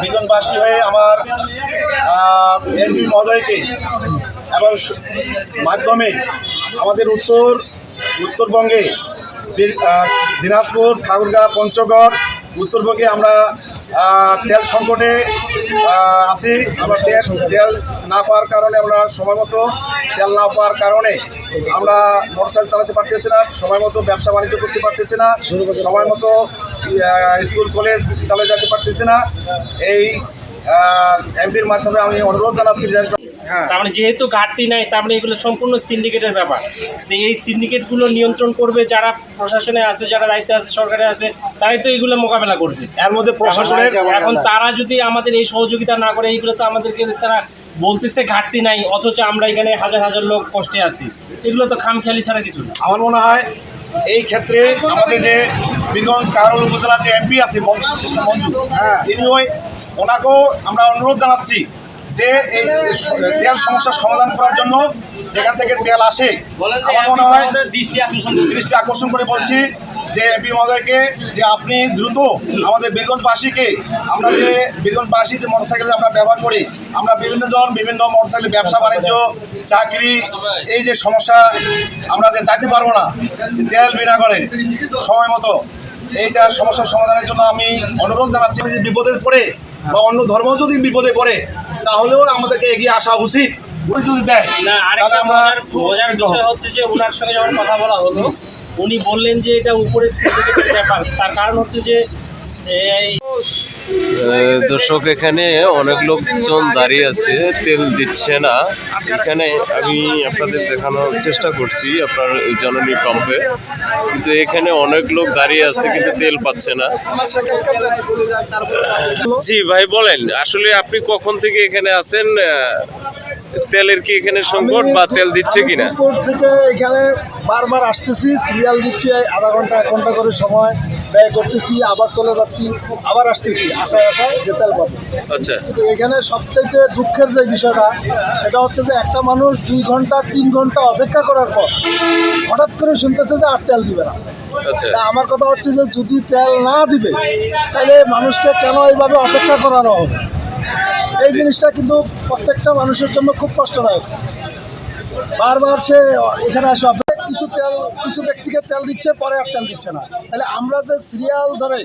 বীরগঞ্জবাসী হয়ে আমার এমপি মহোদয়কে এবং মাধ্যমে আমাদের উত্তরবঙ্গে দিনাজপুর, ঠাকুরগাঁ, পঞ্চগড়, উত্তরবঙ্গে আমরা তেল সংকটে আছি। আমরা তেল না পাওয়ার কারণে আমরা সময় মতো তেল না পাওয়ার কারণে আমরা মোটরসাইকেল চালাতে পারতেছি না, সময় মতো ব্যবসা বাণিজ্য করতে পারতেছি না, সময় মতো স্কুল কলেজ বিদ্যালয়ে যেতে পারতেছি না। এই এমপির মাধ্যমে আমি অনুরোধ জানাচ্ছি যে তার মানে যেহেতু ঘাটতি নাই, তার মানে এগুলো সম্পূর্ণ সিন্ডিকেটের ব্যাপার। তো এই সিন্ডিকেটগুলো নিয়ন্ত্রণ করবে যারা প্রশাসনে আছে, যারা দায়িত্বে আছে, সরকারে আছে, তারাই তো এগুলো মোকাবেলা করবে। এর মধ্যে প্রশাসনের এখন তারা যদি আমাদের এই সহযোগিতা না করে, এইগুলো তো আমাদেরকে তারা বলতেছে ঘাটতি নাই, অথচ আমরা এখানে হাজার হাজার লোক কষ্টে আছি। এগুলো তো খামখেয়ালি ছাড়া কিছু না। আমার মনে হয় এই ক্ষেত্রে আমাদের যে বীরগঞ্জ কাহারোল উপজেলার যে এমপি আছে কৃষ্ণ মঞ্জু, ওনাকেও আমরা অনুরোধ জানাচ্ছি যে এই তেল সমস্যার সমাধান করার জন্য যেখান থেকে তেল আসে, আমার মনে হয় দৃষ্টি আকর্ষণ করে বলছি যে এমপি মহোদয়কে যে আপনি দ্রুত আমাদের বীরগঞ্জবাসীকে, আমরা যে বীরগঞ্জবাসী যে মোটরসাইকেল আমরা ব্যবহার করি, আমরা বিভিন্ন মোটরসাইকেল ব্যবসা বাণিজ্য, চাকরি, এই যে সমস্যা আমরা যে যাইতে পারবো না তেল বিনা করে সময় মতো, এইটা সমস্যার সমাধানের জন্য আমি অনুরোধ জানাচ্ছি। যে বিপদে পড়ে বা অন্য ধর্ম যদি বিপদে পড়ে তাহলেও আমাদেরকে এগিয়ে আসা উচিত। যদি দেয় তাহলে আমরা মজার বিষয় হচ্ছে যে ওনার সঙ্গে যখন কথা বলা হলো, উনি বললেন যে এটা উপরের সিন্ডিকেটের ব্যাপার। তার কারণ হচ্ছে যে দর্শক, এখানে অনেক লোকজন দাঁড়িয়ে আছে, তেল দিচ্ছে না। এখানে আমি আপনাদের দেখানোর চেষ্টা করছি আপনার জননী পাম্পে, কিন্তু এখানে অনেক লোক দাঁড়িয়ে আছে কিন্তু তেল পাচ্ছে না। জি ভাই বলেন, আসলে আপনি কখন থেকে এখানে আছেন? তেলের কি এখানে সংকট বা তেল দিচ্ছে কিনা? থেকে এখানে বারবার আসতেছি, সিরিয়াল দিচ্ছি, আধা ঘন্টা 1 ঘন্টা করে সময় ব্যয় করতেছি, আবার চলে যাচ্ছি, আবার আসতেছি আশায় যে তেল পাবো। আচ্ছা, কিন্তু এখানে সবচাইতে দুঃখের যে বিষয়টা সেটা হচ্ছে যে একটা মানুষ 2 ঘন্টা 3 ঘন্টা অপেক্ষা করার পর হঠাৎ করে শুনতেছে যে আর তেল দিবে না। আচ্ছা, আমার কথা হচ্ছে যে যদি তেল না দিবে তাহলে মানুষকে কেন এইভাবে অপেক্ষা করানো হবে? এই জিনিসটা কিন্তু প্রত্যেকটা মানুষের জন্য খুব কষ্টদায়ক। বারবার সে এখানে আসে, কিছু ব্যক্তিকে তেল দিচ্ছে, পরে আর তেল দিচ্ছে না। তাহলে আমরা যে সিরিয়াল ধরে